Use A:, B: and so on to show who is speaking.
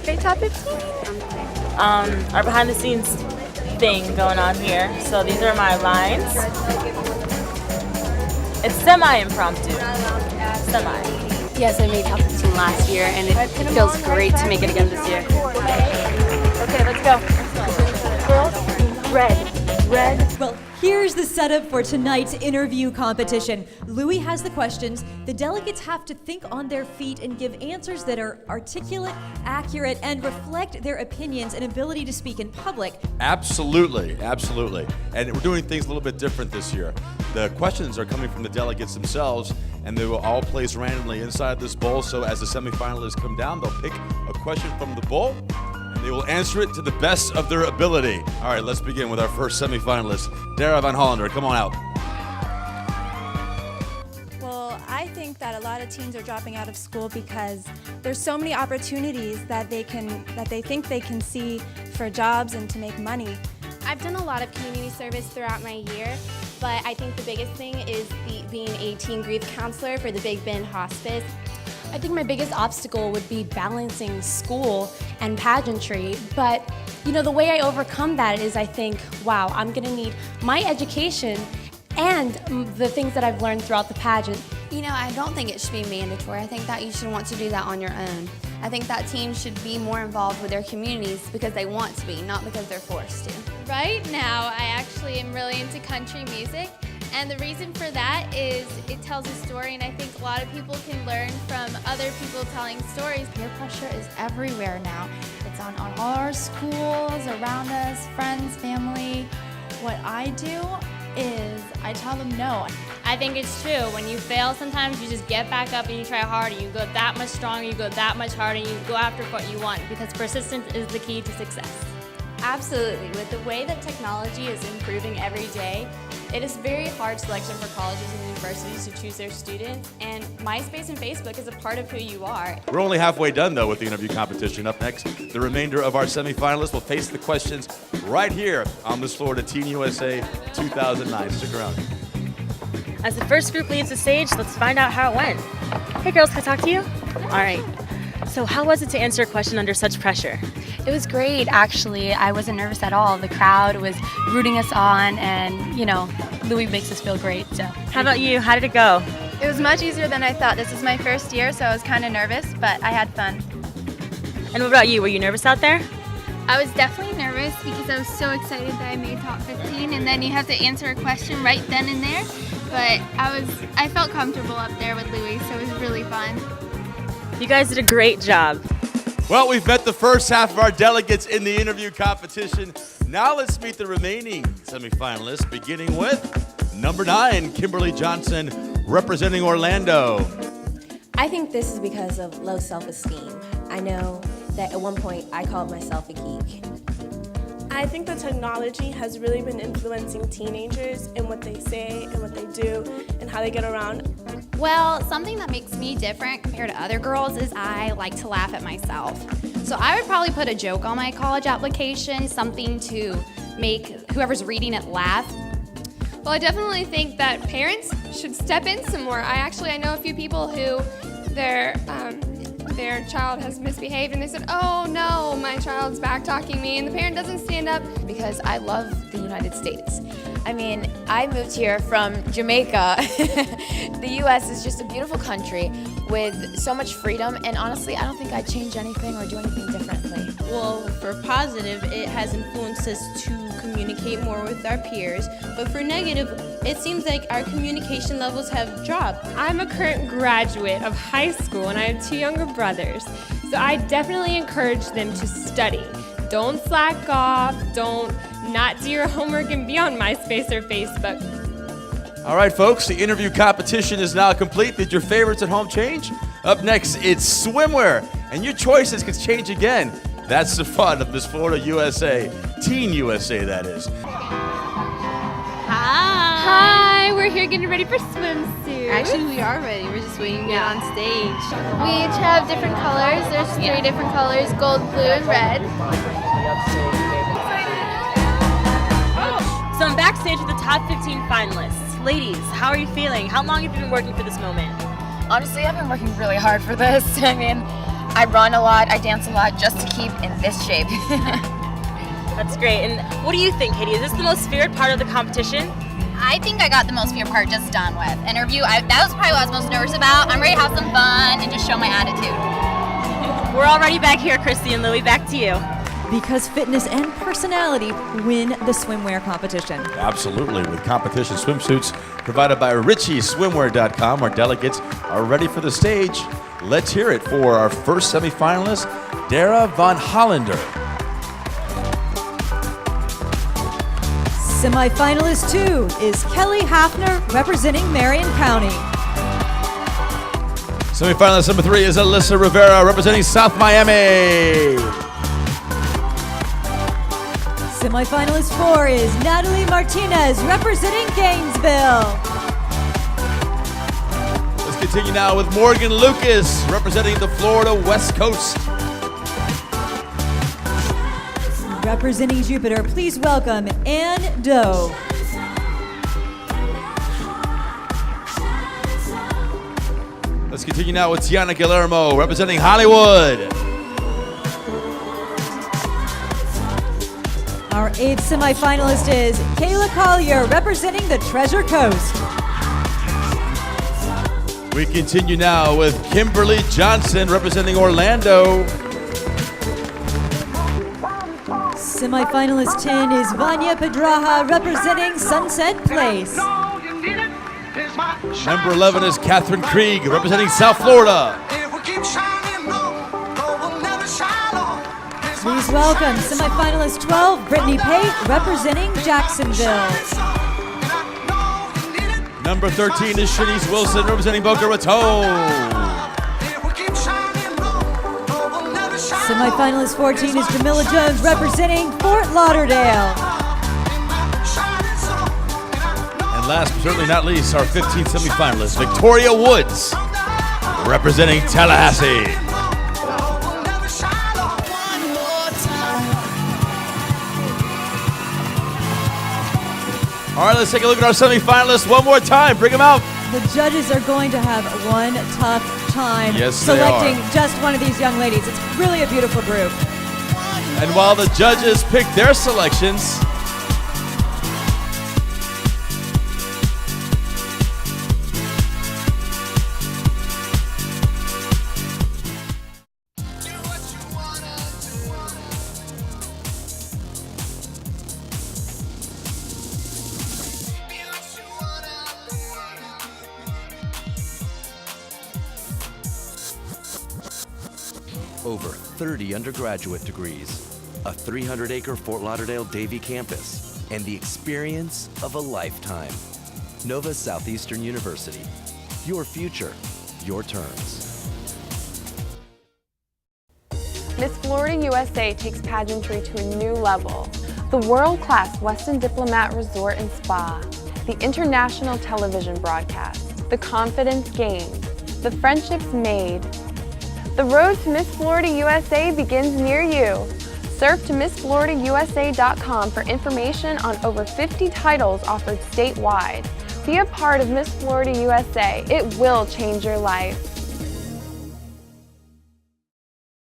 A: Great top 15.
B: Our behind the scenes thing going on here. So these are my lines. It's semi-impromptu. Semi.
C: Yes, I made top 15 last year, and it feels great to make it again this year.
B: Okay, let's go. Girls, red.
D: Well, here's the setup for tonight's interview competition. Louis has the questions. The delegates have to think on their feet and give answers that are articulate, accurate, and reflect their opinions and ability to speak in public.
E: Absolutely. And we're doing things a little bit different this year. The questions are coming from the delegates themselves, and they will all place randomly inside this bowl. So as the semifinalists come down, they'll pick a question from the bowl, and they will answer it to the best of their ability. All right, let's begin with our first semifinalist. Dara Van Hollander, come on out.
F: Well, I think that a lot of teens are dropping out of school because there's so many opportunities that they think they can see for jobs and to make money.
G: I've done a lot of community service throughout my year, but I think the biggest thing is being a teen grief counselor for the Big Bend Hospice.
C: I think my biggest obstacle would be balancing school and pageantry, but the way I overcome that is I think, wow, I'm gonna need my education and the things that I've learned throughout the pageant.
H: I don't think it should be mandatory. I think that you should want to do that on your own. I think that teens should be more involved with their communities because they want to be, not because they're forced to.
G: Right now, I actually am really into country music, and the reason for that is it tells a story, and I think a lot of people can learn from other people telling stories.
A: Peer pressure is everywhere now. It's on all our schools, around us, friends, family. What I do is I tell them no.
I: I think it's true. When you fail, sometimes you just get back up and you try harder. You go that much stronger, you go that much harder, and you go after what you want, because persistence is the key to success.
J: Absolutely. With the way that technology is improving every day, it is very hard selection for colleges and universities to choose their students, and MySpace and Facebook is a part of who you are.
E: We're only halfway done, though, with the interview competition. Up next, the remainder of our semifinalists will face the questions right here on this floor to Teen USA 2009. Stick around.
B: As the first group leaves the stage, let's find out how it went. Hey girls, can I talk to you? All right. So how was it to answer a question under such pressure?
C: It was great, actually. I wasn't nervous at all. The crowd was rooting us on, and Louis makes us feel great. So
B: How about you? How did it go?
F: It was much easier than I thought. This is my first year, so I was kind of nervous, but I had fun.
B: And what about you? Were you nervous out there?
G: I was definitely nervous because I was so excited that I made top 15, and then you have to answer a question right then and there. But I felt comfortable up there with Louis, so it was really fun.
B: You guys did a great job.
E: Well, we've met the first half of our delegates in the interview competition. Now let's meet the remaining semifinalists, beginning with number 9, Kimberly Johnson, representing Orlando.
K: I think this is because of low self-esteem. I know that at one point I called myself a geek.
L: I think that technology has really been influencing teenagers in what they say and what they do and how they get around.
H: Well, something that makes me different compared to other girls is I like to laugh at myself. So I would probably put a joke on my college application, something to make whoever's reading it laugh.
G: Well, I definitely think that parents should step in some more. I know a few people who their child has misbehaved, and they said, "Oh no, my child's back-talking me," and the parent doesn't stand up.
A: Because I love the United States. I mean, I moved here from Jamaica. The U.S. is just a beautiful country with so much freedom, and honestly, I don't think I'd change anything or do anything differently.
M: Well, for positive, it has influenced us to communicate more with our peers, but for negative, it seems like our communication levels have dropped.
N: I'm a current graduate of high school, and I have 2 younger brothers, so I definitely encourage them to study. Don't slack off, don't not do your homework and be on MySpace or Facebook.
E: All right, folks, the interview competition is now complete. Did your favorites at home change? Up next, it's swimwear, and your choices can change again. That's the fun of Miss Florida USA, Teen USA, that is.
G: Hi, we're here getting ready for swimsuits.
A: Actually, we are ready. We're just waiting to get on stage.
G: We each have different colors. There's 3 different colors: gold, blue, and red.
B: So I'm backstage with the top 15 finalists. Ladies, how are you feeling? How long have you been working for this moment?
C: honestly, I've been working really hard for this. I mean,
A: I run a lot, I dance a lot just to keep in this shape.
B: That's great. And what do you think, Katie? Is this the most feared part of the competition?
H: I think I got the most feared part just done with. Interview, that was probably what I was most nervous about. I'm ready to have some fun and just show my attitude.
B: We're already back here, Christy and Louie. Back to you.
D: Because fitness and personality win the swimwear competition.
E: Absolutely. With competition swimsuits provided by RichieSwimwear.com, our delegates are ready for the stage. Let's hear it for our first semifinalist, Dara Von Hollander.
D: Semifinalist 2 is Kelly Hafner, representing Marion County.
E: Semifinalist number 3 is Alyssa Rivera, representing South Miami.
D: Semifinalist 4 is Natalie Martinez, representing Gainesville.
E: Let's continue now with Morgan Lucas, representing the Florida West Coast.
D: Representing Jupiter, please welcome Ann Doe.
E: Let's continue now with Tiana Guillermo, representing Hollywood.
D: Our 8th semifinalist is Kayla Collier, representing the Treasure Coast.
E: We continue now with Kimberly Johnson, representing Orlando.
D: Semifinalist 10 is Vanya Pedraja, representing Sunset Place.
E: Number 11 is Catherine Krieg, representing South Florida.
D: Please welcome semifinalist 12, Brittany Pate, representing Jacksonville.
E: Number 13 is Shanice Wilson, representing Boca Raton.
D: Semifinalist 14 is Jamila Jones, representing Fort Lauderdale.
E: And last but certainly not least, our 15th semifinalist, Victoria Woods, representing Tallahassee. All right, let's take a look at our semifinalists one more time. Bring them out.
D: The judges are going to have one tough time selecting just one of these young ladies. It's really a beautiful group.
E: And while the judges pick their selections,
O: over 30 undergraduate degrees, a 300-acre Fort Lauderdale Davie campus, and the experience of a lifetime. Nova Southeastern University. Your future, your terms.
P: Miss Florida USA takes pageantry to a new level. The world-class Westin Diplomat Resort and Spa, the international television broadcast, the confidence gained, the friendships made. The road to Miss Florida USA begins near you. Surf to MissFloridaUSA.com for information on over 50 titles offered statewide. Be a part of Miss Florida USA. It will change your life.